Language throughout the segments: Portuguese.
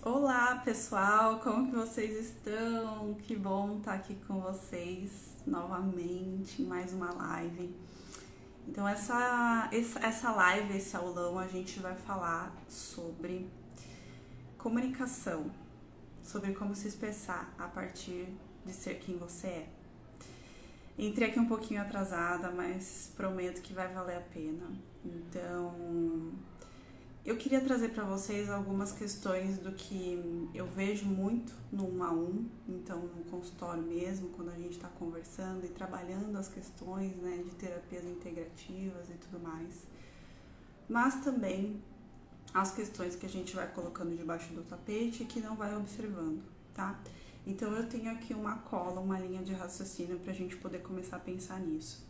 Olá pessoal, como que vocês estão? Que bom estar aqui com vocês novamente em mais uma live. Então essa live, esse aulão, a gente vai falar sobre comunicação, sobre como se expressar a partir de ser quem você é. Entrei aqui um pouquinho atrasada, mas prometo que vai valer a pena. Então, eu queria trazer para vocês algumas questões do que eu vejo muito no 1 a 1, então no consultório mesmo, quando a gente está conversando e trabalhando as questões, né, de terapias integrativas e tudo mais, mas também as questões que a gente vai colocando debaixo do tapete e que não vai observando, tá? Então eu tenho aqui uma cola, uma linha de raciocínio para a gente poder começar a pensar nisso.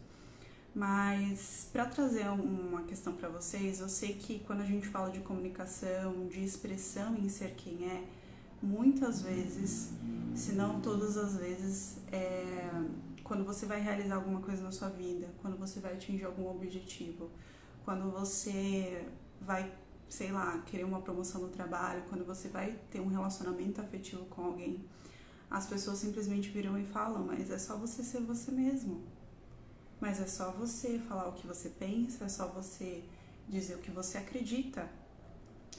Mas para trazer uma questão para vocês, eu sei que quando a gente fala de comunicação, de expressão em ser quem é, muitas vezes, se não todas as vezes, quando você vai realizar alguma coisa na sua vida, quando você vai atingir algum objetivo, quando você vai, sei lá, querer uma promoção no trabalho, quando você vai ter um relacionamento afetivo com alguém, as pessoas simplesmente viram e falam, mas é só você ser você mesmo. Mas é só você falar o que você pensa, é só você dizer o que você acredita.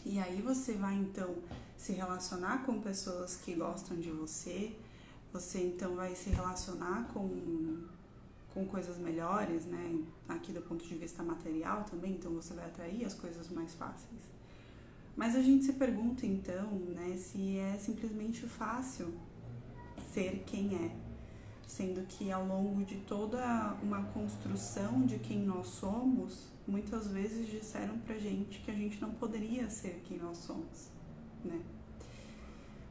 E aí você vai então se relacionar com pessoas que gostam de você, você então vai se relacionar com coisas melhores, né? Aqui do ponto de vista material também, então você vai atrair as coisas mais fáceis. Mas a gente se pergunta então, né, se é simplesmente fácil ser quem é. Sendo que ao longo de toda uma construção de quem nós somos, muitas vezes disseram pra gente que a gente não poderia ser quem nós somos, né?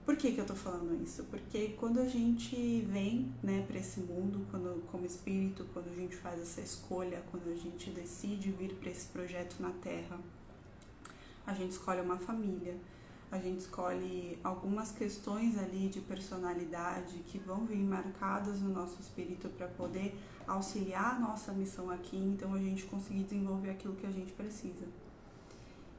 Por que eu tô falando isso? Porque quando a gente vem, né, pra esse mundo, como espírito, quando a gente faz essa escolha, quando a gente decide vir pra esse projeto na Terra, a gente escolhe uma família, a gente escolhe algumas questões ali de personalidade que vão vir marcadas no nosso espírito para poder auxiliar a nossa missão aqui, então a gente conseguir desenvolver aquilo que a gente precisa.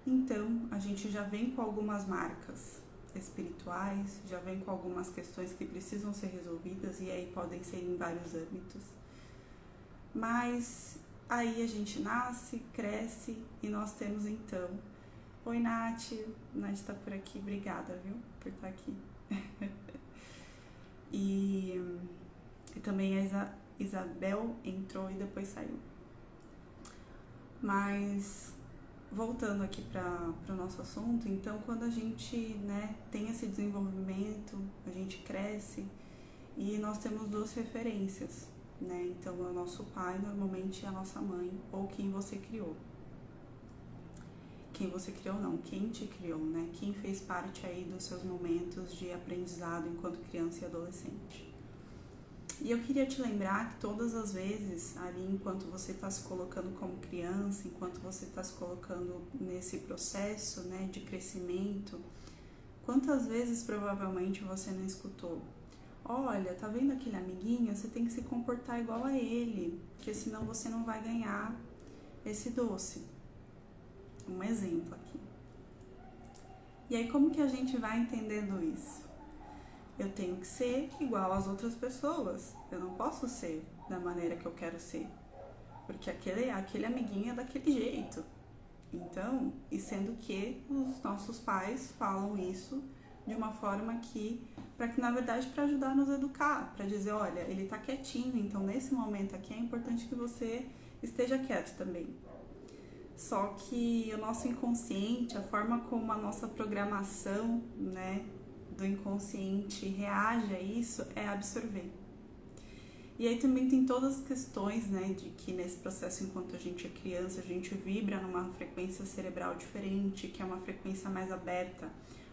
Então, a gente já vem com algumas marcas espirituais, já vem com algumas questões que precisam ser resolvidas e aí podem ser em vários âmbitos. Mas aí a gente nasce, cresce e nós temos então... Oi, Nath tá por aqui, obrigada, viu, por estar aqui. e também a Isabel entrou e depois saiu. Mas, voltando aqui para o nosso assunto, então quando a gente, né, tem esse desenvolvimento, a gente cresce e nós temos duas referências, né, então é o nosso pai, normalmente é a nossa mãe, ou quem você criou. Quem você criou não, quem te criou, né? Quem fez parte aí dos seus momentos de aprendizado enquanto criança e adolescente. E eu queria te lembrar que todas as vezes, ali enquanto você está se colocando como criança, enquanto você está se colocando nesse processo, né, de crescimento, quantas vezes provavelmente você não escutou? Olha, tá vendo aquele amiguinho? Você tem que se comportar igual a ele, porque senão você não vai ganhar esse doce. Um exemplo aqui. E aí como que a gente vai entendendo isso? Eu tenho que ser igual às outras pessoas. Eu não posso ser da maneira que eu quero ser. Porque aquele amiguinho é daquele jeito. Então, e sendo que os nossos pais falam isso de uma forma que, na verdade, para ajudar a nos educar, para dizer, olha, ele tá quietinho, então nesse momento aqui é importante que você esteja quieto também. Só que o nosso inconsciente, a forma como a nossa programação, né, do inconsciente reage a isso é absorver. E aí também tem todas as questões, né, de que nesse processo, enquanto a gente é criança, a gente vibra numa frequência cerebral diferente, que é uma frequência mais aberta,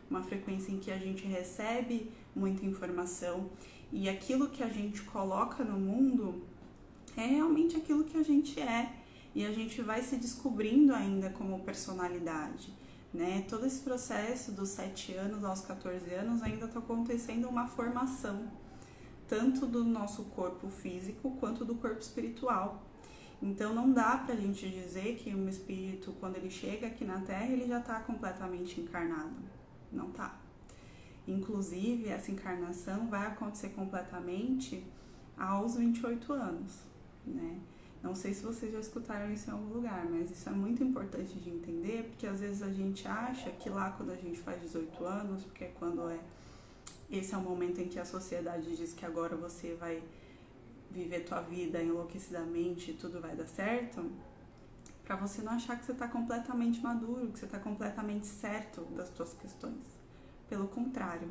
uma frequência em que a gente recebe muita informação e aquilo que a gente coloca no mundo é realmente aquilo que a gente é. E a gente vai se descobrindo ainda como personalidade, né? Todo esse processo dos 7 anos aos 14 anos ainda está acontecendo uma formação, tanto do nosso corpo físico quanto do corpo espiritual. Então não dá pra gente dizer que um espírito, quando ele chega aqui na Terra, ele já está completamente encarnado. Não tá. Inclusive, essa encarnação vai acontecer completamente aos 28 anos, né? Não sei se vocês já escutaram isso em algum lugar, mas isso é muito importante de entender, porque às vezes a gente acha que lá quando a gente faz 18 anos, porque é quando esse é o momento em que a sociedade diz que agora você vai viver tua vida enlouquecidamente e tudo vai dar certo, para você não achar que você está completamente maduro, que você está completamente certo das suas questões. Pelo contrário,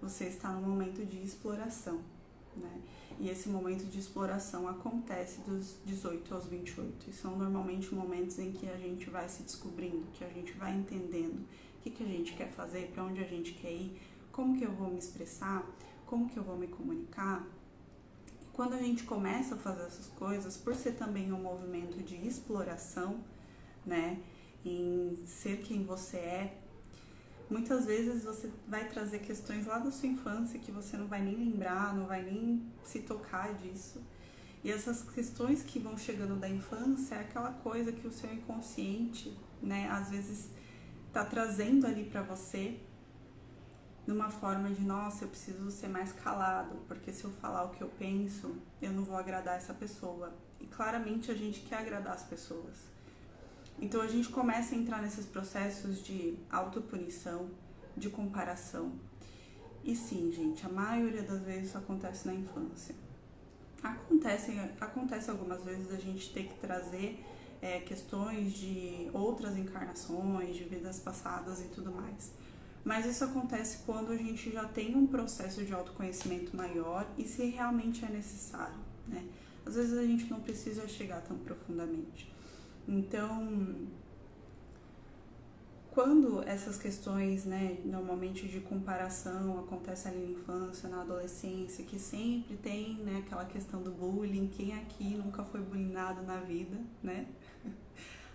você está no momento de exploração, né? E esse momento de exploração acontece dos 18 aos 28. E são normalmente momentos em que a gente vai se descobrindo, que a gente vai entendendo o que a gente quer fazer, para onde a gente quer ir, como que eu vou me expressar, como que eu vou me comunicar. E quando a gente começa a fazer essas coisas, por ser também um movimento de exploração, né, em ser quem você é, muitas vezes você vai trazer questões lá da sua infância que você não vai nem lembrar, não vai nem se tocar disso. E essas questões que vão chegando da infância é aquela coisa que o seu inconsciente, né, às vezes tá trazendo ali pra você numa forma de, nossa, eu preciso ser mais calado, porque se eu falar o que eu penso, eu não vou agradar essa pessoa. E claramente a gente quer agradar as pessoas. Então a gente começa a entrar nesses processos de autopunição, de comparação. E sim, gente, a maioria das vezes isso acontece na infância. Acontece algumas vezes a gente ter que trazer questões de outras encarnações, de vidas passadas e tudo mais. Mas isso acontece quando a gente já tem um processo de autoconhecimento maior e se realmente é necessário, né? Às vezes a gente não precisa chegar tão profundamente. Então, quando essas questões, né, normalmente de comparação acontecem ali na infância, na adolescência, que sempre tem, né, aquela questão do bullying, quem aqui nunca foi bullyingado na vida, né?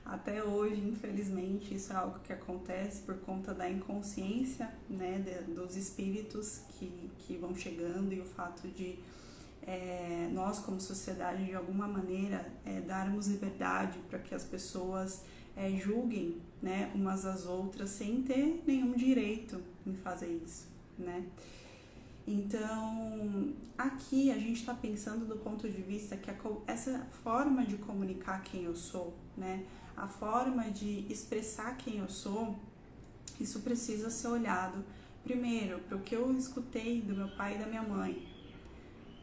Até hoje, infelizmente, isso é algo que acontece por conta da inconsciência, né, dos espíritos que vão chegando e o fato de nós, como sociedade, de alguma maneira, darmos liberdade para que as pessoas julguem, né, umas às outras sem ter nenhum direito em fazer isso, né? Então, aqui a gente está pensando do ponto de vista que essa forma de comunicar quem eu sou, né, a forma de expressar quem eu sou, isso precisa ser olhado primeiro para o que eu escutei do meu pai e da minha mãe.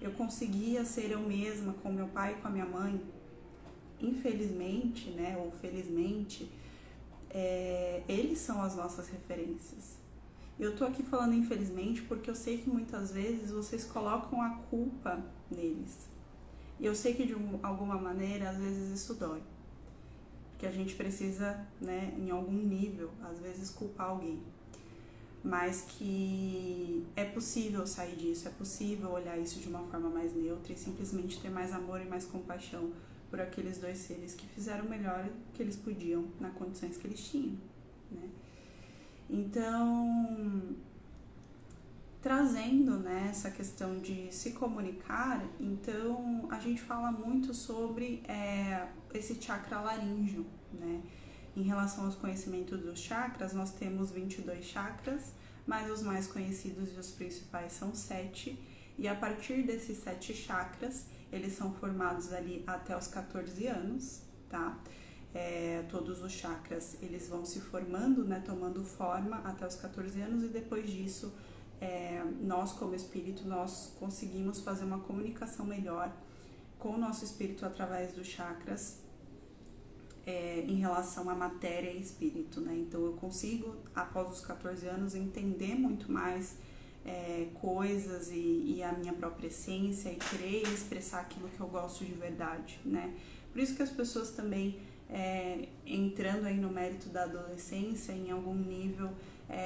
Eu conseguia ser eu mesma com meu pai e com a minha mãe? Infelizmente, né, ou felizmente, eles são as nossas referências. Eu tô aqui falando infelizmente porque eu sei que muitas vezes vocês colocam a culpa neles. E eu sei que de alguma maneira, às vezes isso dói. Porque a gente precisa, né, em algum nível, às vezes culpar alguém. Mas que é possível sair disso, é possível olhar isso de uma forma mais neutra e simplesmente ter mais amor e mais compaixão por aqueles dois seres que fizeram o melhor que eles podiam nas condições que eles tinham, né? Então, trazendo, né, essa questão de se comunicar, então a gente fala muito sobre esse chakra laríngeo, né? Em relação aos conhecimentos dos chakras, nós temos 22 chakras, mas os mais conhecidos e os principais são 7, e a partir desses 7 chakras, eles são formados ali até os 14 anos, tá? Todos os chakras, eles vão se formando, né, tomando forma até os 14 anos, e depois disso, nós como espírito, nós conseguimos fazer uma comunicação melhor com o nosso espírito através dos chakras, em relação à matéria e espírito, né? Então eu consigo, após os 14 anos, entender muito mais coisas e a minha própria essência e querer expressar aquilo que eu gosto de verdade, né? Por isso que as pessoas também, entrando aí no mérito da adolescência, em algum nível,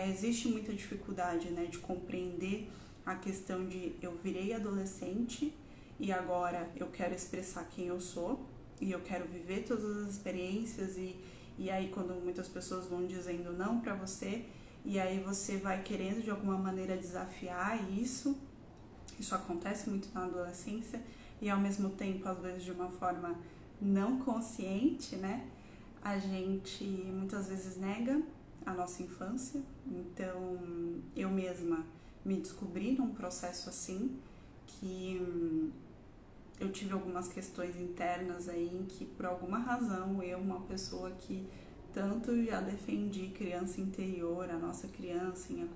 existe muita dificuldade, né, de compreender a questão de eu virei adolescente e agora eu quero expressar quem eu sou, e eu quero viver todas as experiências e aí quando muitas pessoas vão dizendo não pra você, e aí você vai querendo de alguma maneira desafiar isso acontece muito na adolescência, e ao mesmo tempo, às vezes de uma forma não consciente, né, a gente muitas vezes nega a nossa infância. Então, eu mesma me descobri num processo assim, que eu tive algumas questões internas aí em que, por alguma razão, eu, uma pessoa que tanto já defendi criança interior, a nossa criança, em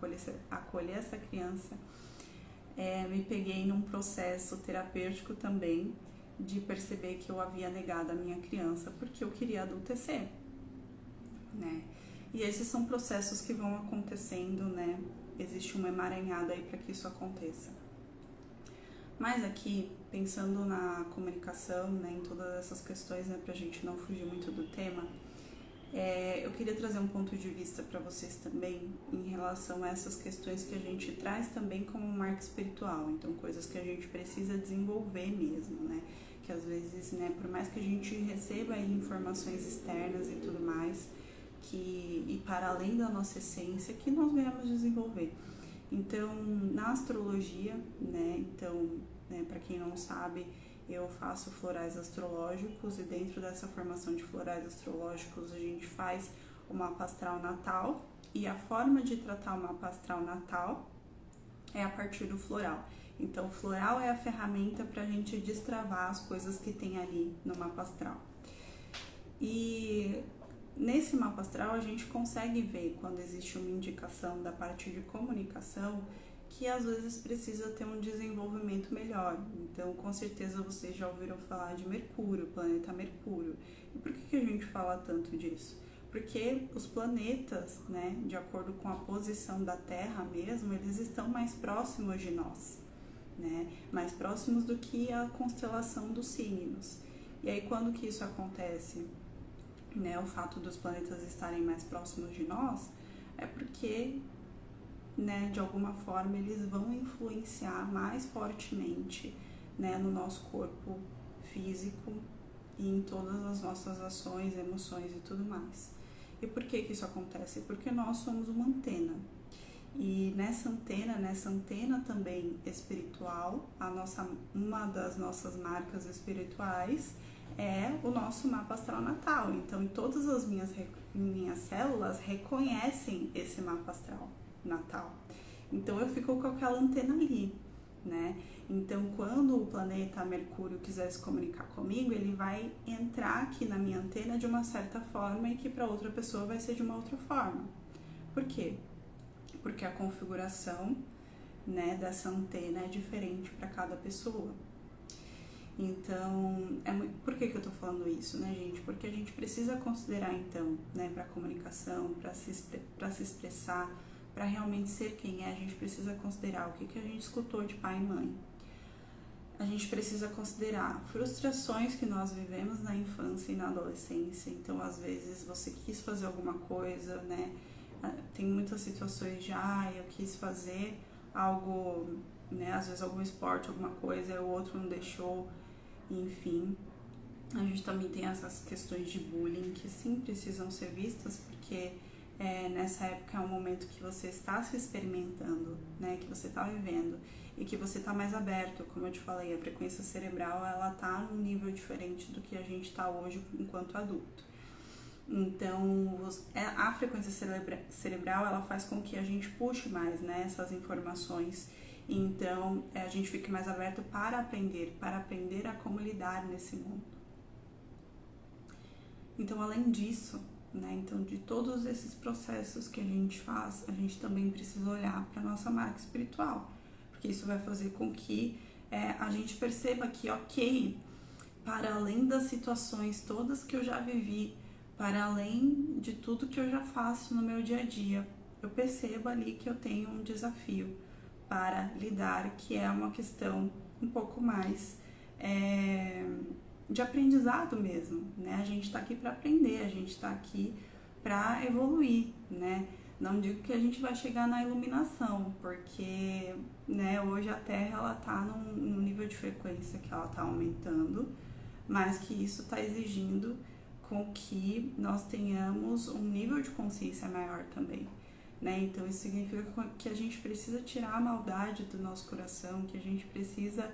acolher essa criança, me peguei num processo terapêutico também de perceber que eu havia negado a minha criança porque eu queria adultecer, né? E esses são processos que vão acontecendo, né? Existe um emaranhado aí para que isso aconteça. Mas aqui, pensando na comunicação, né, em todas essas questões, né, pra gente não fugir muito do tema, eu queria trazer um ponto de vista para vocês também em relação a essas questões que a gente traz também como marca espiritual. Então, coisas que a gente precisa desenvolver mesmo, né? Que às vezes, né, por mais que a gente receba aí informações externas e tudo mais, e para além da nossa essência, que nós viemos desenvolver. Então, na astrologia, né, para quem não sabe, eu faço florais astrológicos e dentro dessa formação de florais astrológicos a gente faz o mapa astral natal e a forma de tratar o mapa astral natal é a partir do floral. Então, o floral é a ferramenta para a gente destravar as coisas que tem ali no mapa astral. E nesse mapa astral a gente consegue ver quando existe uma indicação da parte de comunicação que às vezes precisa ter um desenvolvimento melhor. Então, com certeza vocês já ouviram falar de Mercúrio, planeta Mercúrio. E por que a gente fala tanto disso? Porque os planetas, né, de acordo com a posição da Terra mesmo, eles estão mais próximos de nós, né? Mais próximos do que a constelação dos signos. E aí, quando que isso acontece? Né, o fato dos planetas estarem mais próximos de nós é porque, né, de alguma forma eles vão influenciar mais fortemente, né, no nosso corpo físico e em todas as nossas ações, emoções e tudo mais. E por que isso acontece? Porque nós somos uma antena. E nessa antena também espiritual, uma das nossas marcas espirituais é o nosso mapa astral natal. Então, todas as minhas células reconhecem esse mapa astral natal. Então, eu fico com aquela antena ali, né? Então, quando o planeta Mercúrio quiser se comunicar comigo, ele vai entrar aqui na minha antena de uma certa forma e que para outra pessoa vai ser de uma outra forma. Por quê? Porque a configuração, né, dessa antena é diferente para cada pessoa. Então, por que eu tô falando isso, né, gente? Porque a gente precisa considerar, então, né, para comunicação, para se expressar, para realmente ser quem é, a gente precisa considerar o que a gente escutou de pai e mãe. A gente precisa considerar frustrações que nós vivemos na infância e na adolescência. Então, às vezes, você quis fazer alguma coisa, né? Tem muitas situações de, eu quis fazer algo, né? Às vezes algum esporte, alguma coisa, e o outro não deixou, enfim. A gente também tem essas questões de bullying que sim precisam ser vistas, porque nessa época é um momento que você está se experimentando, né? Que você está vivendo e que você está mais aberto. Como eu te falei, a frequência cerebral, ela está num nível diferente do que a gente está hoje enquanto adulto. Então, a frequência cerebral, ela faz com que a gente puxe mais, né, essas informações. Então, a gente fique mais aberto para aprender a como lidar nesse mundo. Então, além disso, né, então, de todos esses processos que a gente faz, a gente também precisa olhar para a nossa marca espiritual. Porque isso vai fazer com que a gente perceba que, ok, para além das situações todas que eu já vivi, para além de tudo que eu já faço no meu dia a dia, eu percebo ali que eu tenho um desafio para lidar, que é uma questão um pouco mais de aprendizado mesmo, né? A gente está aqui para aprender, a gente está aqui para evoluir, né? Não digo que a gente vai chegar na iluminação, porque, né, hoje a Terra ela está num nível de frequência que ela está aumentando, mas que isso está exigindo com que nós tenhamos um nível de consciência maior também, né? Então isso significa que a gente precisa tirar a maldade do nosso coração, que a gente precisa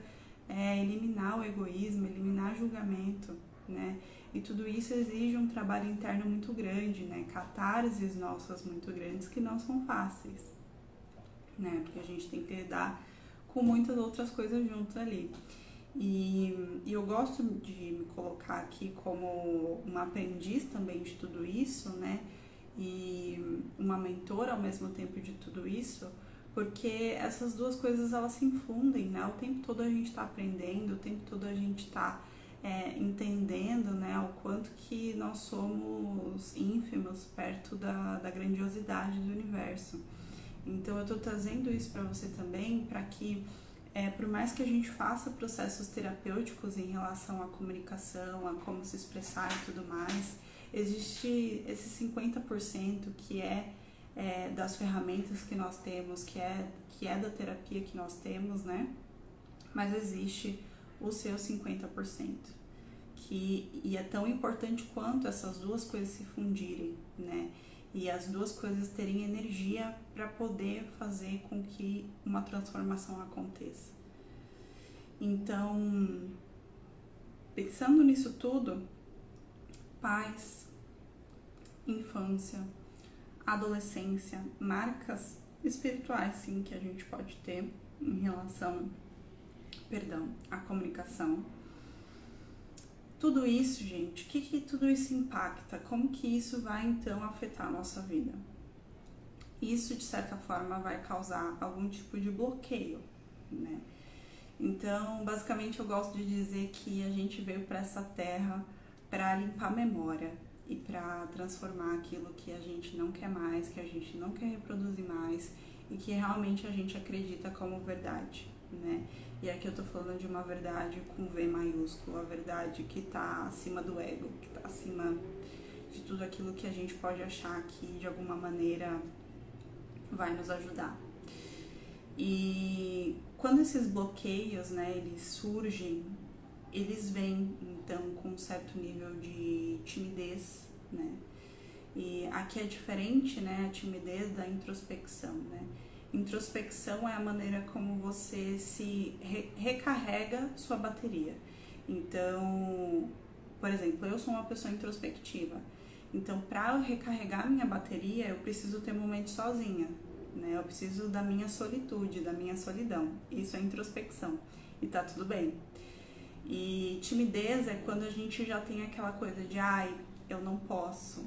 eliminar o egoísmo, eliminar julgamento, né? E tudo isso exige um trabalho interno muito grande, né? Catarses nossas muito grandes que não são fáceis, né? Porque a gente tem que lidar com muitas outras coisas juntos ali. E eu gosto de me colocar aqui como uma aprendiz também de tudo isso, né? E uma mentora ao mesmo tempo de tudo isso, porque essas duas coisas elas se infundem, né? O tempo todo a gente está aprendendo, o tempo todo a gente está entendendo, né, o quanto que nós somos ínfimos perto da grandiosidade do universo. Então eu tô trazendo isso para você também, para que por mais que a gente faça processos terapêuticos em relação à comunicação, a como se expressar e tudo mais, existe esse 50% que é das ferramentas que nós temos, que é da terapia que nós temos, né? Mas existe o seu 50%, e é tão importante quanto essas duas coisas se fundirem, né? E as duas coisas terem energia para poder fazer com que uma transformação aconteça. Então, pensando nisso tudo, paz, infância, adolescência, marcas espirituais, sim, que a gente pode ter em relação, à comunicação. Tudo isso, gente, o que tudo isso impacta? Como que isso vai, então, afetar a nossa vida? Isso, de certa forma, vai causar algum tipo de bloqueio, né? Então, basicamente, eu gosto de dizer que a gente veio para essa terra para limpar a memória e para transformar aquilo que a gente não quer mais, que a gente não quer reproduzir mais e que realmente a gente acredita como verdade, né? E aqui eu tô falando de uma verdade com V maiúsculo, a verdade que tá acima do ego, que tá acima de tudo aquilo que a gente pode achar que de alguma maneira vai nos ajudar. E quando esses bloqueios, né, eles surgem, eles vêm então com um certo nível de timidez, né? E aqui é diferente, né, a timidez da introspecção, né? Introspecção é a maneira como você se recarrega sua bateria. Então, por exemplo, eu sou uma pessoa introspectiva. Então, para eu recarregar minha bateria, eu preciso ter momentos sozinha, né? Eu preciso da minha solitude, da minha solidão. Isso é introspecção. E tá tudo bem. E timidez é quando a gente já tem aquela coisa de eu não posso,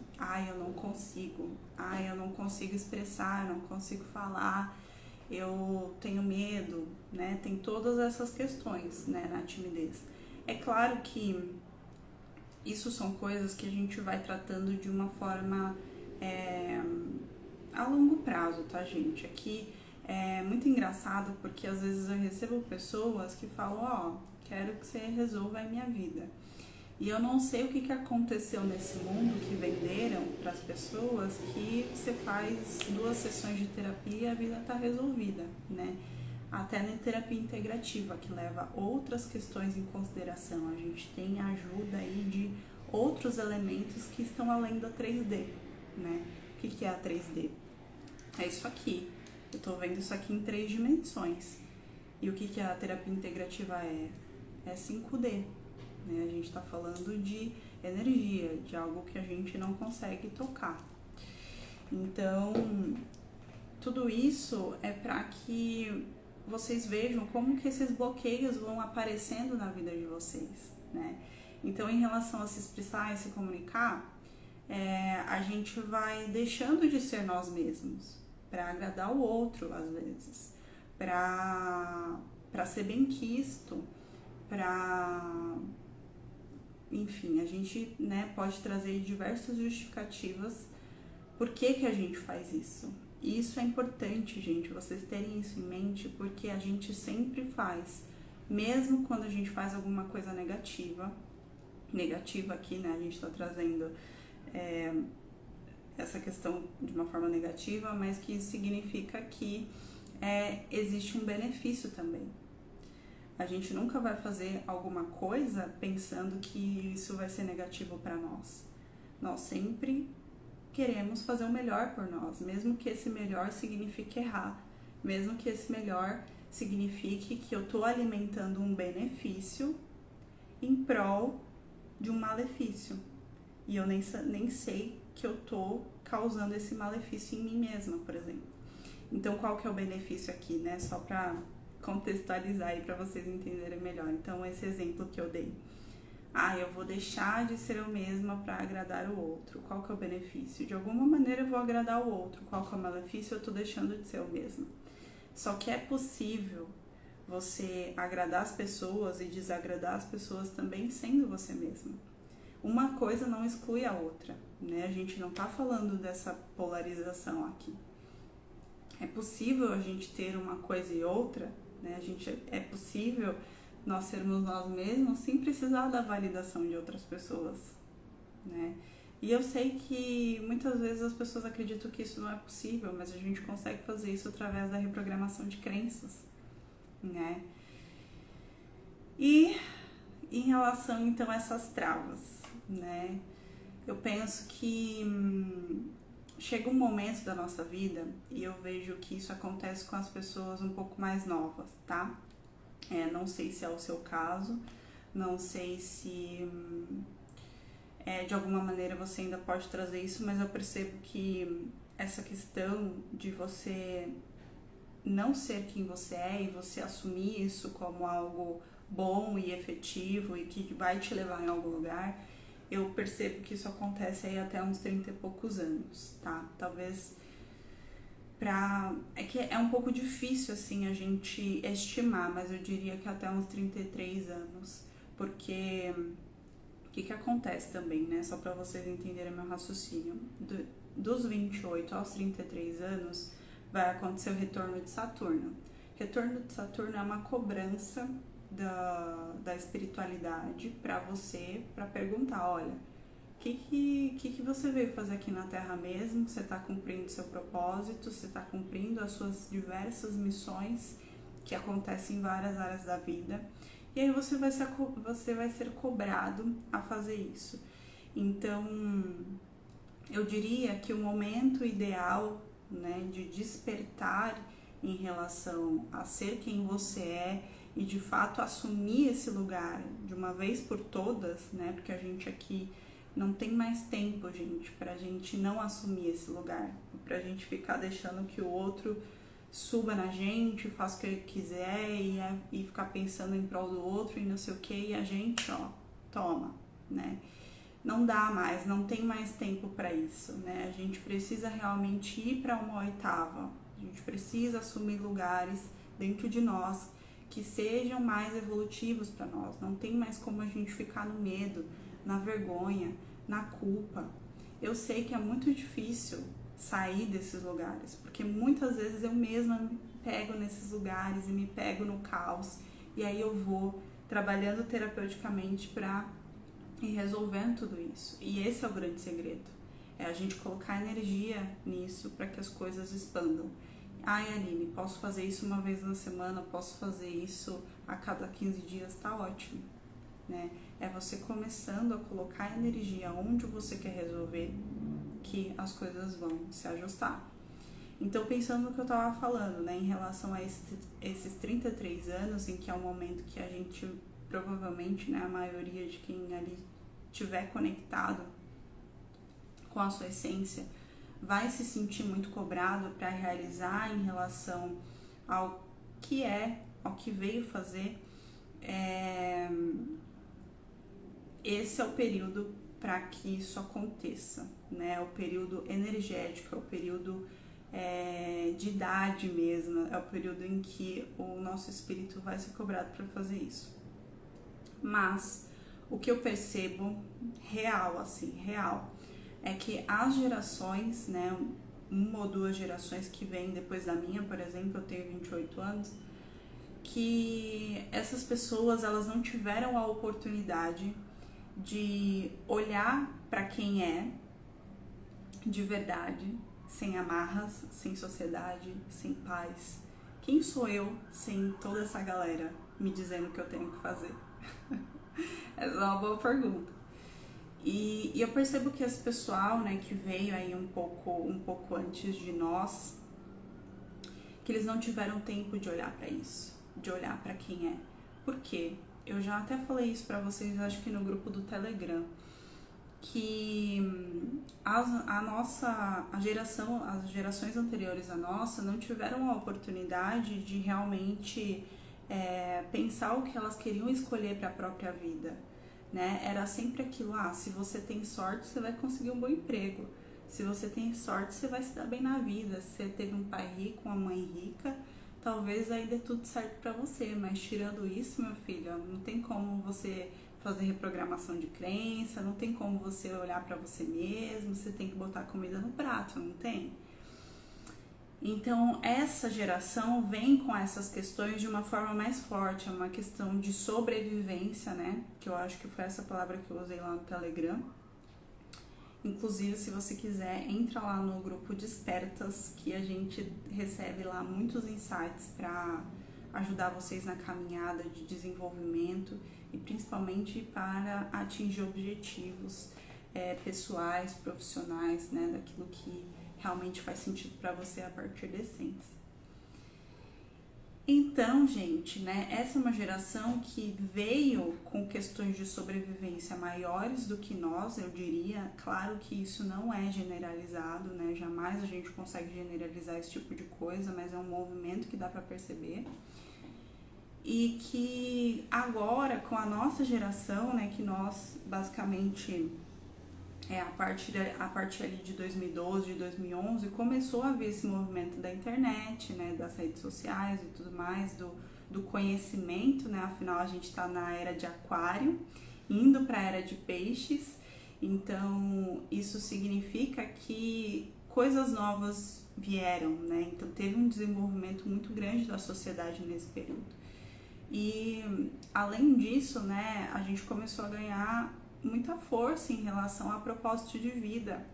eu não consigo, eu não consigo expressar, eu não consigo falar, eu tenho medo, né? Tem todas essas questões, né, na timidez. É claro que isso são coisas que a gente vai tratando de uma forma a longo prazo, tá, gente? Aqui é muito engraçado porque às vezes eu recebo pessoas que falam, quero que você resolva a minha vida. E eu não sei o que aconteceu nesse mundo que venderam para as pessoas que você faz 2 sessões de terapia e a vida está resolvida, né? Até na terapia integrativa, que leva outras questões em consideração. A gente tem a ajuda aí de outros elementos que estão além da 3D, né? O que é a 3D? É isso aqui. Eu estou vendo isso aqui em 3 dimensões. E o que a terapia integrativa é? É 5D. Né? A gente está falando de energia, de algo que a gente não consegue tocar. Então, tudo isso é para que vocês vejam como que esses bloqueios vão aparecendo na vida de vocês, né? Então, em relação a se expressar e se comunicar, a gente vai deixando de ser nós mesmos para agradar o outro, às vezes, para ser benquisto, enfim, a gente, né, pode trazer diversas justificativas por que a gente faz isso. E isso é importante, gente, vocês terem isso em mente, porque a gente sempre faz, mesmo quando a gente faz alguma coisa negativa aqui, né, a gente está trazendo essa questão de uma forma negativa, mas que isso significa que existe um benefício também. A gente nunca vai fazer alguma coisa pensando que isso vai ser negativo para nós. Nós sempre queremos fazer o melhor por nós, mesmo que esse melhor signifique errar, mesmo que esse melhor signifique que eu estou alimentando um benefício em prol de um malefício. E eu nem sei que eu tô causando esse malefício em mim mesma, por exemplo. Então, qual que é o benefício aqui, né? Só para contextualizar aí para vocês entenderem melhor. Então, esse exemplo que eu dei. Eu vou deixar de ser eu mesma para agradar o outro. Qual que é o benefício? De alguma maneira eu vou agradar o outro. Qual que é o malefício? Eu tô deixando de ser eu mesma. Só que é possível você agradar as pessoas e desagradar as pessoas também sendo você mesma. Uma coisa não exclui a outra, né? A gente não tá falando dessa polarização aqui. É possível a gente ter uma coisa e outra, né? É possível nós sermos nós mesmos sem precisar da validação de outras pessoas, né? E eu sei que muitas vezes as pessoas acreditam que isso não é possível, mas a gente consegue fazer isso através da reprogramação de crenças, né? E em relação então a essas travas, né? Eu penso que chega um momento da nossa vida e eu vejo que isso acontece com as pessoas um pouco mais novas, tá? Não sei se é o seu caso, não sei se de alguma maneira você ainda pode trazer isso, mas eu percebo que essa questão de você não ser quem você é e você assumir isso como algo bom e efetivo e que vai te levar em algum lugar, eu percebo que isso acontece aí até uns 30 e poucos anos, tá? Talvez é que é um pouco difícil assim a gente estimar, mas eu diria que até uns 33 anos, porque o que acontece também, né? Só para vocês entenderem meu raciocínio, dos 28 aos 33 anos vai acontecer o retorno de Saturno. Retorno de Saturno é uma cobrança da espiritualidade para você, para perguntar, olha, o que você veio fazer aqui na Terra mesmo? Você está cumprindo seu propósito? Você está cumprindo as suas diversas missões que acontecem em várias áreas da vida? E aí você vai ser cobrado a fazer isso. Então, eu diria que o momento ideal, né, de despertar em relação a ser quem você é e de fato assumir esse lugar de uma vez por todas, né, porque a gente aqui não tem mais tempo, gente, pra gente não assumir esse lugar, pra gente ficar deixando que o outro suba na gente, faça o que ele quiser e ficar pensando em prol do outro e não sei o que, e a gente, toma, né? Não dá mais, não tem mais tempo para isso, né? A gente precisa realmente ir para uma oitava, a gente precisa assumir lugares dentro de nós que sejam mais evolutivos para nós. Não tem mais como a gente ficar no medo, na vergonha, na culpa. Eu sei que é muito difícil sair desses lugares, porque muitas vezes eu mesma me pego nesses lugares e me pego no caos, e aí eu vou trabalhando terapeuticamente para ir resolvendo tudo isso. E esse é o grande segredo, é a gente colocar energia nisso para que as coisas expandam. Aline, posso fazer isso uma vez na semana, posso fazer isso a cada 15 dias, tá ótimo, né? É você começando a colocar energia onde você quer resolver que as coisas vão se ajustar. Então, pensando no que eu tava falando, né, em relação a esses 33 anos, em que é o momento que a gente, provavelmente, né, a maioria de quem ali estiver conectado com a sua essência, vai se sentir muito cobrado para realizar em relação ao que ao que veio fazer. Esse é o período para que isso aconteça, né? É o período energético, é o período de idade mesmo, é o período em que o nosso espírito vai ser cobrado para fazer isso. Mas o que eu percebo real, é que as gerações, né, uma ou duas gerações que vêm depois da minha, por exemplo, eu tenho 28 anos, que essas pessoas, elas não tiveram a oportunidade de olhar para quem é de verdade, sem amarras, sem sociedade, sem paz. Quem sou eu sem toda essa galera me dizendo o que eu tenho que fazer? Essa é uma boa pergunta. E eu percebo que esse pessoal, né, que veio aí um pouco antes de nós, que eles não tiveram tempo de olhar para isso, de olhar para quem é. Por quê? eu já até falei isso pra vocês, acho que no grupo do Telegram, que as gerações anteriores à nossa não tiveram a oportunidade de realmente pensar o que elas queriam escolher para a própria vida, né? Era sempre aquilo, se você tem sorte, você vai conseguir um bom emprego. Se você tem sorte, você vai se dar bem na vida. Se você teve um pai rico, uma mãe rica, talvez aí dê tudo certo pra você. Mas tirando isso, meu filho, não tem como você fazer reprogramação de crença, não tem como você olhar pra você mesmo, você tem que botar comida no prato, não tem? Então, essa geração vem com essas questões de uma forma mais forte, é uma questão de sobrevivência, né? Que eu acho que foi essa palavra que eu usei lá no Telegram. Inclusive, se você quiser, entra lá no grupo Despertas, que a gente recebe lá muitos insights para ajudar vocês na caminhada de desenvolvimento e principalmente para atingir objetivos pessoais, profissionais, né, daquilo que realmente faz sentido para você a partir da essência. Então, gente, né, essa é uma geração que veio com questões de sobrevivência maiores do que nós, eu diria. Claro que isso não é generalizado, né, jamais a gente consegue generalizar esse tipo de coisa, mas é um movimento que dá para perceber. E que agora, com a nossa geração, né, que nós basicamente, a partir ali de 2012, de 2011, começou a haver esse movimento da internet, né, das redes sociais e tudo mais, do conhecimento, né, afinal a gente está na era de aquário, indo para a era de peixes, então isso significa que coisas novas vieram, né, então teve um desenvolvimento muito grande da sociedade nesse período. E além disso, né, a gente começou a ganhar muita força em relação a propósito de vida.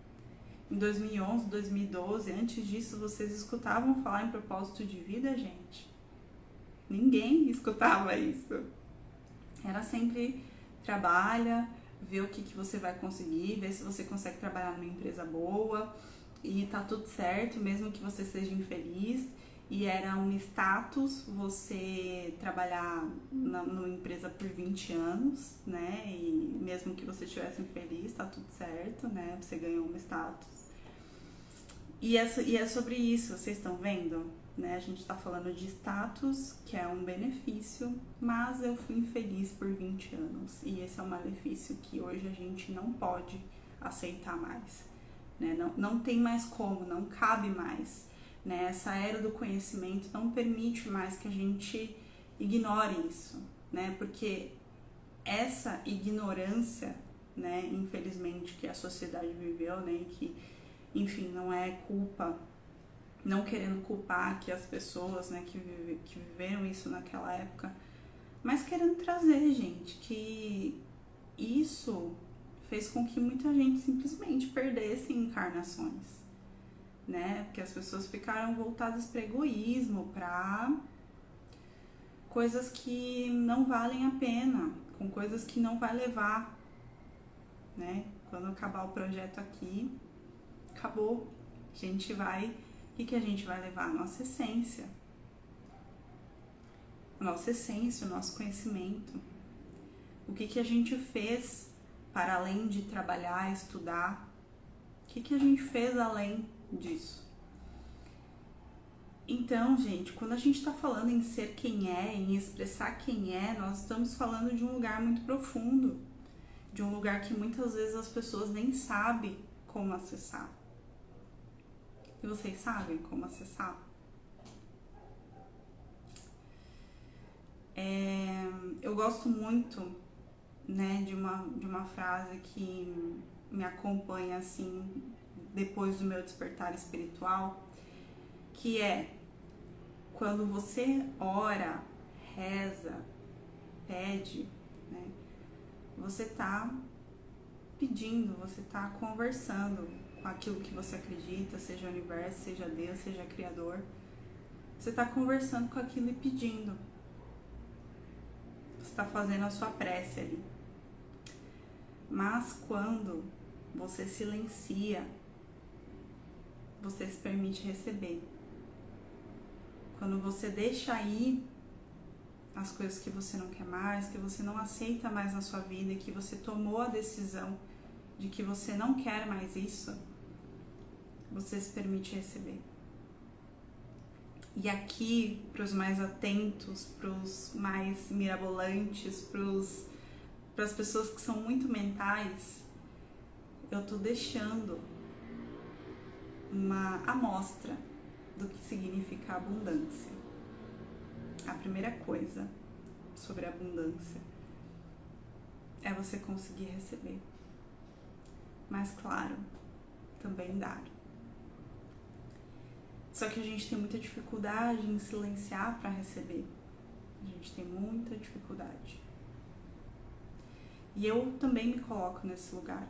Em 2011, 2012, antes disso, vocês escutavam falar em propósito de vida, gente? Ninguém escutava isso. Era sempre trabalha, vê o que você vai conseguir, vê se você consegue trabalhar numa empresa boa e tá tudo certo, mesmo que você seja infeliz. E era um status você trabalhar numa empresa por 20 anos, né? E mesmo que você estivesse infeliz, tá tudo certo, né? Você ganhou um status. E é sobre isso, vocês estão vendo? Né? A gente tá falando de status, que é um benefício, mas eu fui infeliz por 20 anos. E esse é um malefício que hoje a gente não pode aceitar mais. Né? Não tem mais como, não cabe mais. Né? Essa era do conhecimento não permite mais que a gente ignore isso, né? Porque essa ignorância, né, infelizmente, que a sociedade viveu, né, e que, enfim, não é culpa, não querendo culpar que as pessoas, né, que viveram isso naquela época, mas querendo trazer, gente, que isso fez com que muita gente simplesmente perdesse encarnações. Né? Porque as pessoas ficaram voltadas para egoísmo, para coisas que não valem a pena, com coisas que não vai levar, né? Quando acabar o projeto aqui, acabou. A gente vai, o que a gente vai levar? A nossa essência. A nossa essência, o nosso conhecimento. O que a gente fez para além de trabalhar, estudar? O que a gente fez além disso? Então, gente, quando a gente está falando em ser quem é, em expressar quem é, nós estamos falando de um lugar muito profundo, de um lugar que muitas vezes as pessoas nem sabem como acessar. E vocês sabem como acessar? Eu gosto muito, né, de uma frase que me acompanha assim depois do meu despertar espiritual, que é: quando você ora, reza, pede, né, você tá pedindo, você tá conversando com aquilo que você acredita, seja o universo, seja Deus, seja Criador. Você tá conversando com aquilo e pedindo. Você tá fazendo a sua prece ali. Mas quando você silencia, você se permite receber. Quando você deixa ir as coisas que você não quer mais, que você não aceita mais na sua vida e que você tomou a decisão de que você não quer mais isso, você se permite receber. E aqui, para os mais atentos, para os mais mirabolantes, para as pessoas que são muito mentais, eu tô deixando uma amostra do que significa abundância. A primeira coisa sobre abundância é você conseguir receber. Mas claro, também dar. Só que a gente tem muita dificuldade em silenciar para receber. A gente tem muita dificuldade. E eu também me coloco nesse lugar.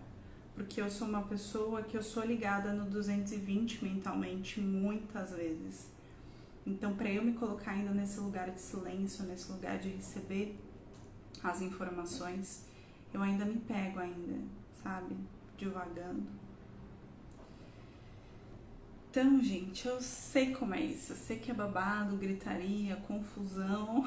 Porque eu sou uma pessoa que eu sou ligada no 220 mentalmente muitas vezes. Então, para eu me colocar ainda nesse lugar de silêncio, nesse lugar de receber as informações, eu ainda me pego ainda, sabe? Divagando. Então, gente, eu sei como é isso. Eu sei que é babado, gritaria, confusão.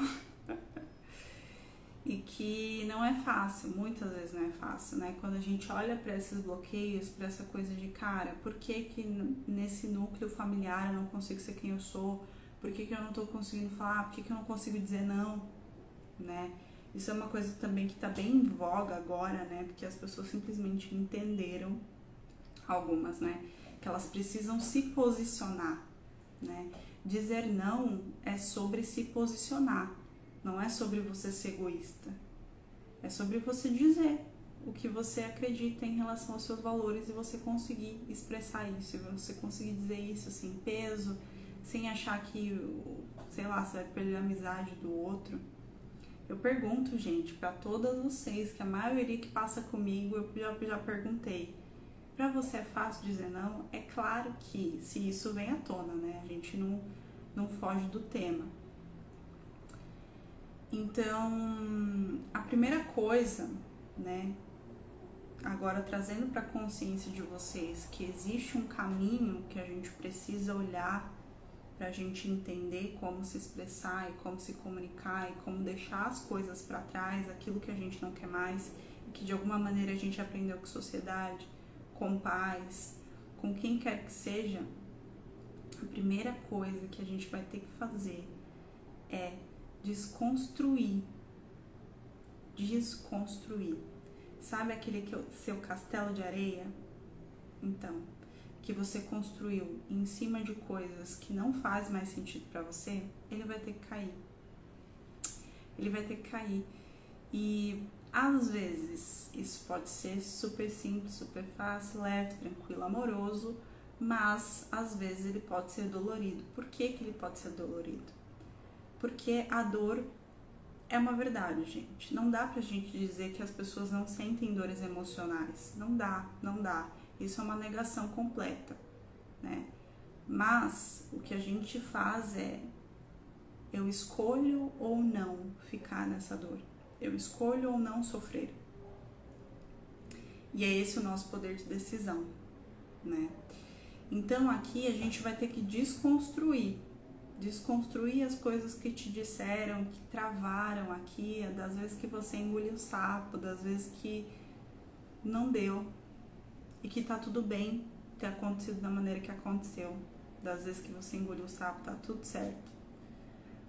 E que não é fácil, muitas vezes não é fácil, né? Quando a gente olha para esses bloqueios, para essa coisa de, cara, por que nesse núcleo familiar eu não consigo ser quem eu sou? Por que eu não tô conseguindo falar? Por que eu não consigo dizer não? Né? Isso é uma coisa também que tá bem em voga agora, né? Porque as pessoas simplesmente entenderam, algumas, né? Que elas precisam se posicionar, né? Dizer não é sobre se posicionar. Não é sobre você ser egoísta. É sobre você dizer o que você acredita em relação aos seus valores e você conseguir expressar isso. E você conseguir dizer isso sem peso, sem achar que, sei lá, você vai perder a amizade do outro. Eu pergunto, gente, pra todas vocês, que a maioria que passa comigo, eu já perguntei. Pra você é fácil dizer não? É claro que, se isso vem à tona, né? A gente não foge do tema. Então, a primeira coisa, né, agora trazendo para a consciência de vocês que existe um caminho que a gente precisa olhar para a gente entender como se expressar e como se comunicar e como deixar as coisas para trás, aquilo que a gente não quer mais e que de alguma maneira a gente aprendeu com sociedade, com pais, com quem quer que seja. A primeira coisa que a gente vai ter que fazer é desconstruir. Sabe aquele seu castelo de areia? Então, que você construiu em cima de coisas que não faz mais sentido pra você, ele vai ter que cair. Ele vai ter que cair. E às vezes isso pode ser super simples, super fácil, leve, tranquilo, amoroso, mas às vezes ele pode ser dolorido. Por que que ele pode ser dolorido? Porque a dor é uma verdade, gente. Não dá pra gente dizer que as pessoas não sentem dores emocionais. Não dá. Isso é uma negação completa, né? Mas o que a gente faz é, eu escolho ou não ficar nessa dor. Eu escolho ou não sofrer. E é esse o nosso poder de decisão, né? Então aqui a gente vai ter que desconstruir as coisas que te disseram, que travaram aqui, das vezes que você engoliu o sapo, das vezes que não deu e que tá tudo bem ter acontecido da maneira que aconteceu, das vezes que você engoliu o sapo, tá tudo certo.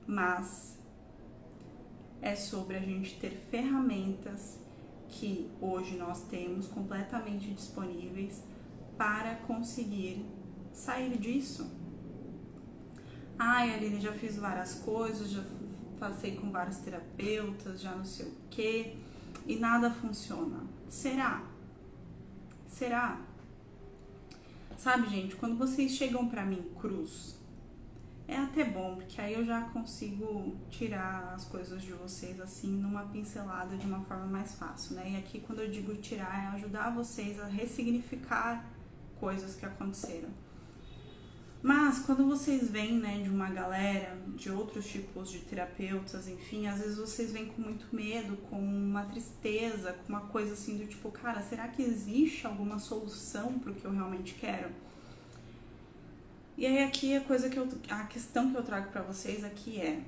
Mas é sobre a gente ter ferramentas que hoje nós temos completamente disponíveis para conseguir sair disso. Ai, Aline, já fiz várias coisas, já passei com vários terapeutas, já não sei o quê, e nada funciona. Será? Sabe, gente, quando vocês chegam pra mim cruz, é até bom, porque aí eu já consigo tirar as coisas de vocês assim, numa pincelada de uma forma mais fácil, né? E aqui, quando eu digo tirar, é ajudar vocês a ressignificar coisas que aconteceram. Mas quando vocês vêm, né, de uma galera, de outros tipos de terapeutas, enfim, às vezes vocês vêm com muito medo, com uma tristeza, com uma coisa assim do tipo, cara, será que existe alguma solução pro que eu realmente quero? E aí aqui a questão que eu trago pra vocês aqui é,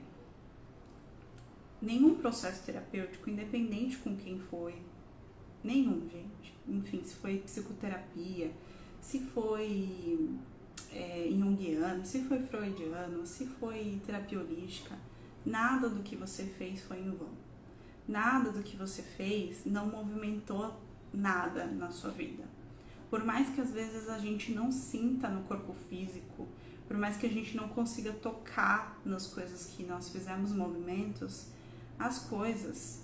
Nenhum processo terapêutico, independente com quem foi, nenhum, gente. Enfim, se foi psicoterapia, se foi junguiano, se foi freudiano, se foi terapia holística, nada do que você fez foi em vão. Nada do que você fez não movimentou nada na sua vida. Por mais que às vezes a gente não sinta no corpo físico, por mais que a gente não consiga tocar nas coisas que nós fizemos movimentos, as coisas,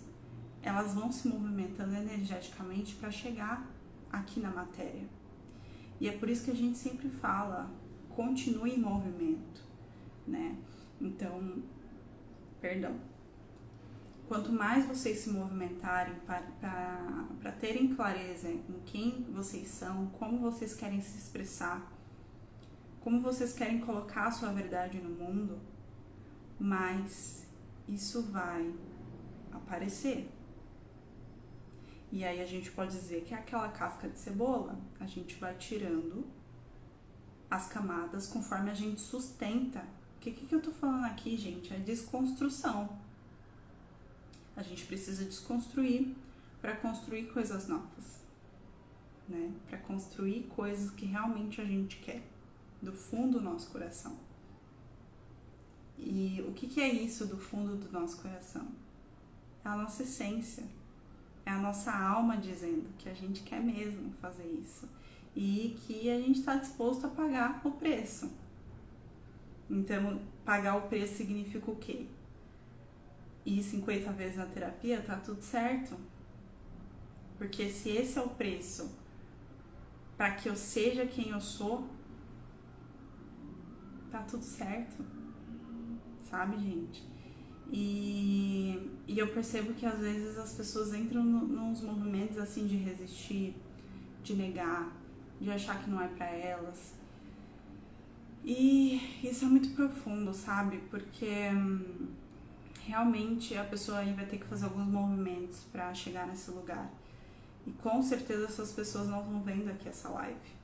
elas vão se movimentando energeticamente para chegar aqui na matéria. E é por isso que a gente sempre fala, continue em movimento, né? Então, quanto mais vocês se movimentarem para terem clareza em quem vocês são, como vocês querem se expressar, como vocês querem colocar a sua verdade no mundo, mais isso vai aparecer. E aí a gente pode dizer que é aquela casca de cebola, a gente vai tirando as camadas conforme a gente sustenta. O que eu tô falando aqui, gente? É desconstrução. A gente precisa desconstruir para construir coisas novas, né? Para construir coisas que realmente a gente quer, do fundo do nosso coração. E o que é isso do fundo do nosso coração? É a nossa essência, é a nossa alma dizendo que a gente quer mesmo fazer isso e que a gente está disposto a pagar o preço. Então, pagar o preço significa o quê? Ir 50 vezes na terapia, tá tudo certo. Porque se esse é o preço para que eu seja quem eu sou, tá tudo certo. Sabe, gente? E eu percebo que às vezes as pessoas entram nos movimentos assim de resistir, de negar, de achar que não é pra elas. E isso é muito profundo, sabe? Porque realmente a pessoa aí vai ter que fazer alguns movimentos pra chegar nesse lugar. E com certeza essas pessoas não estão vendo aqui essa live.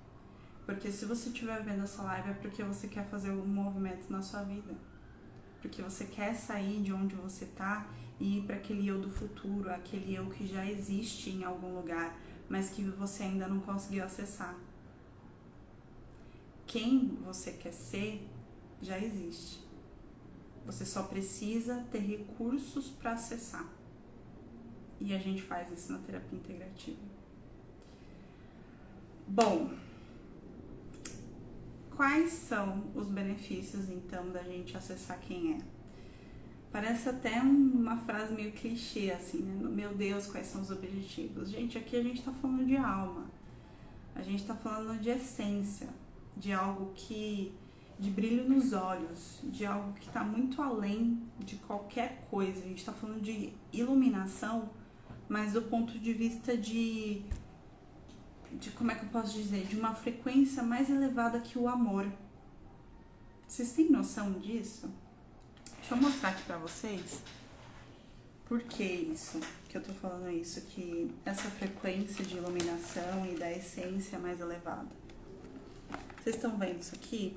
Porque se você estiver vendo essa live é porque você quer fazer algum movimento na sua vida. Porque você quer sair de onde você tá e ir para aquele eu do futuro, aquele eu que já existe em algum lugar, mas que você ainda não conseguiu acessar. Quem você quer ser já existe. Você só precisa ter recursos para acessar. E a gente faz isso na terapia integrativa. Bom, quais são os benefícios, então, da gente acessar quem é? Parece até uma frase meio clichê, assim, né? Meu Deus, quais são os objetivos? Gente, aqui a gente tá falando de alma. A gente tá falando de essência, de algo que... de brilho nos olhos, de algo que tá muito além de qualquer coisa. A gente tá falando de iluminação, mas do ponto de vista de como é que eu posso dizer, de uma frequência mais elevada que o amor. Vocês têm noção disso? Deixa eu mostrar aqui pra vocês por que isso, que eu tô falando isso, que essa frequência de iluminação e da essência mais elevada. Vocês estão vendo isso aqui?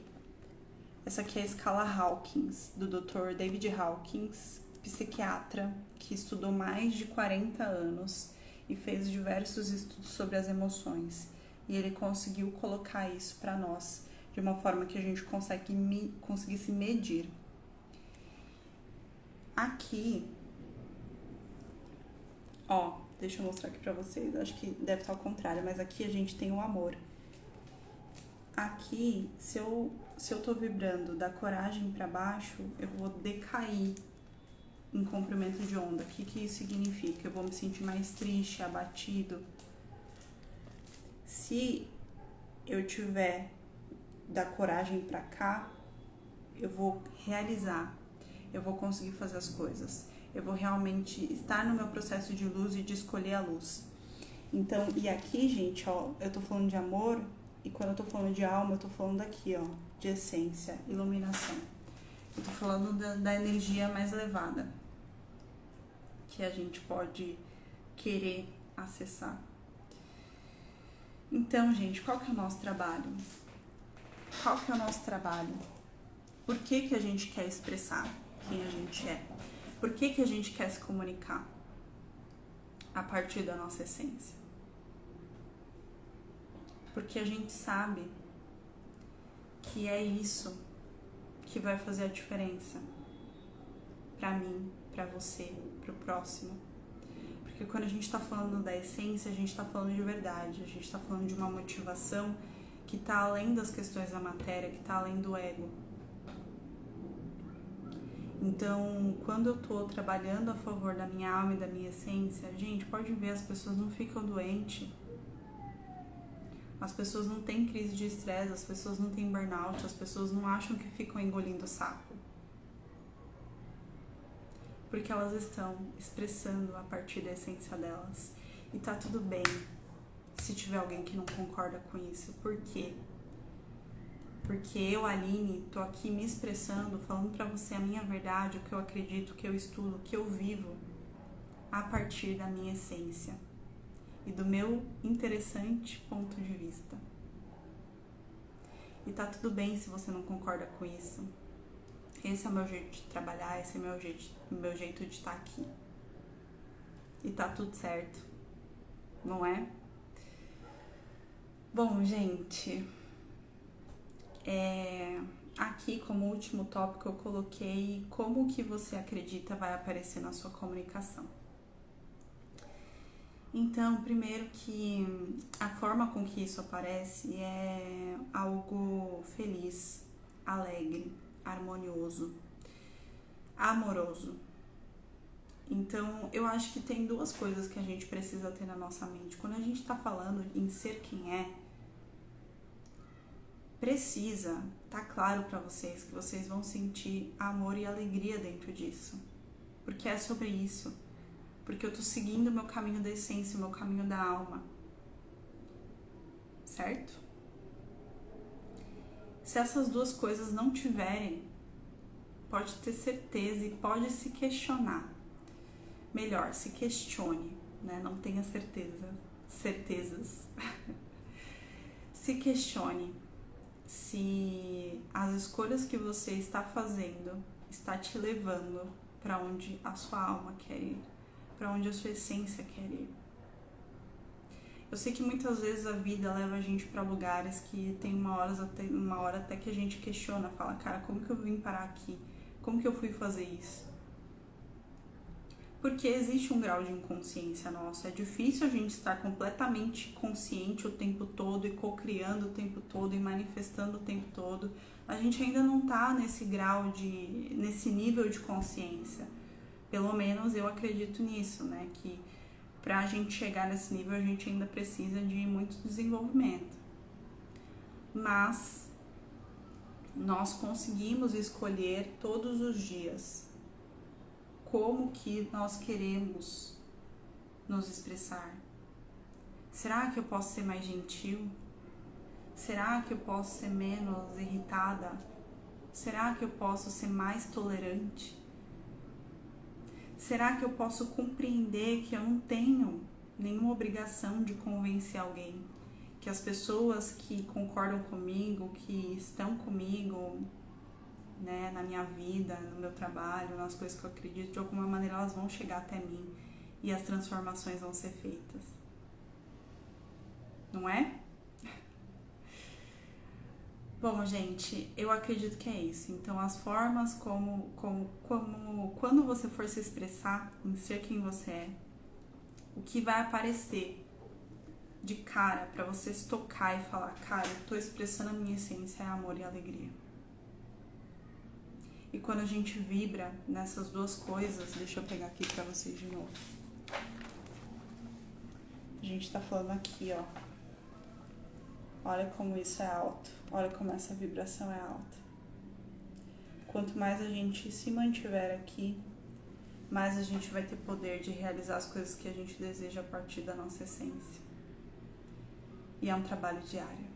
Essa aqui é a escala Hawkins, do Dr. David Hawkins, psiquiatra, que estudou mais de 40 anos e fez diversos estudos sobre as emoções. E ele conseguiu colocar isso para nós de uma forma que a gente conseguisse medir. Aqui, ó, deixa eu mostrar aqui para vocês, acho que deve estar ao contrário, mas aqui a gente tem o amor. Aqui, se eu tô vibrando da coragem para baixo, eu vou decair em comprimento de onda. O que isso significa? Eu vou me sentir mais triste, abatido. Se eu tiver da coragem para cá, eu vou realizar, eu vou conseguir fazer as coisas, eu vou realmente estar no meu processo de luz e de escolher a luz. Então, e aqui, gente, ó, eu tô falando de amor, e quando eu tô falando de alma, eu tô falando aqui, ó, de essência, iluminação. Eu tô falando da energia mais elevada que a gente pode querer acessar. Então, gente, qual que é o nosso trabalho? Qual que é o nosso trabalho? Por que a gente quer expressar quem a gente é? Por que a gente quer se comunicar? A partir da nossa essência. Porque a gente sabe que é isso que vai fazer a diferença pra mim, pra você, pro próximo. Porque quando a gente tá falando da essência, a gente tá falando de verdade, a gente tá falando de uma motivação que tá além das questões da matéria, que tá além do ego. Então, quando eu tô trabalhando a favor da minha alma e da minha essência, gente, pode ver, as pessoas não ficam doentes. As pessoas não têm crise de estresse, as pessoas não têm burnout, as pessoas não acham que ficam engolindo sapo. Porque elas estão expressando a partir da essência delas. E tá tudo bem se tiver alguém que não concorda com isso. Por quê? Porque eu, Aline, tô aqui me expressando, falando pra você a minha verdade, o que eu acredito, o que eu estudo, o que eu vivo, a partir da minha essência e do meu interessante ponto de vista. E tá tudo bem se você não concorda com isso. Esse é o meu jeito de trabalhar, esse é o meu jeito de estar aqui. E tá tudo certo, não é? Bom, gente, aqui como último tópico eu coloquei como que você acredita vai aparecer na sua comunicação. Então, primeiro que a forma com que isso aparece é algo feliz, alegre, harmonioso, amoroso. Então, eu acho que tem duas coisas que a gente precisa ter na nossa mente. Quando a gente tá falando em ser quem é, precisa tá claro pra vocês que vocês vão sentir amor e alegria dentro disso. Porque é sobre isso. Porque eu tô seguindo o meu caminho da essência, o meu caminho da alma. Certo? Se essas duas coisas não tiverem, pode ter certeza e pode se questionar. Melhor, se questione, né? Não tenha certezas. Se questione se as escolhas que você está fazendo está te levando para onde a sua alma quer ir, para onde a sua essência quer ir. Eu sei que muitas vezes a vida leva a gente para lugares que tem uma hora até que a gente questiona, fala, cara, como que eu vim parar aqui? Como que eu fui fazer isso? Porque existe um grau de inconsciência nossa. É difícil a gente estar completamente consciente o tempo todo e co-criando o tempo todo e manifestando o tempo todo. A gente ainda não tá nesse nível de consciência. Pelo menos eu acredito nisso, né? Que pra gente chegar nesse nível a gente ainda precisa de muito desenvolvimento. Mas nós conseguimos escolher todos os dias como que nós queremos nos expressar. Será que eu posso ser mais gentil? Será que eu posso ser menos irritada? Será que eu posso ser mais tolerante? Será que eu posso compreender que eu não tenho nenhuma obrigação de convencer alguém? Que as pessoas que concordam comigo, que estão comigo, né, na minha vida, no meu trabalho, nas coisas que eu acredito, de alguma maneira elas vão chegar até mim e as transformações vão ser feitas. Não é? Bom, gente, eu acredito que é isso. Então, as formas quando você for se expressar em ser quem você é, o que vai aparecer de cara pra você se tocar e falar, cara, eu tô expressando a minha essência, é amor e alegria. E quando a gente vibra nessas duas coisas, deixa eu pegar aqui pra vocês de novo. A gente tá falando aqui, ó. Olha como isso é alto. Olha como essa vibração é alta. Quanto mais a gente se mantiver aqui, mais a gente vai ter poder de realizar as coisas que a gente deseja a partir da nossa essência. E é um trabalho diário.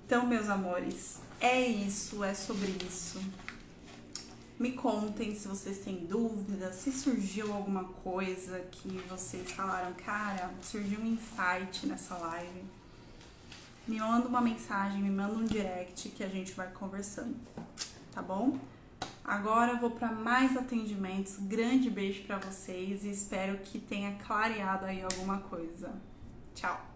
Então, meus amores, é isso, é sobre isso. Me contem se vocês têm dúvidas, se surgiu alguma coisa que vocês falaram, cara, surgiu um insight nessa live. Me manda uma mensagem, me manda um direct que a gente vai conversando, tá bom? Agora eu vou para mais atendimentos. Grande beijo para vocês e espero que tenha clareado aí alguma coisa. Tchau!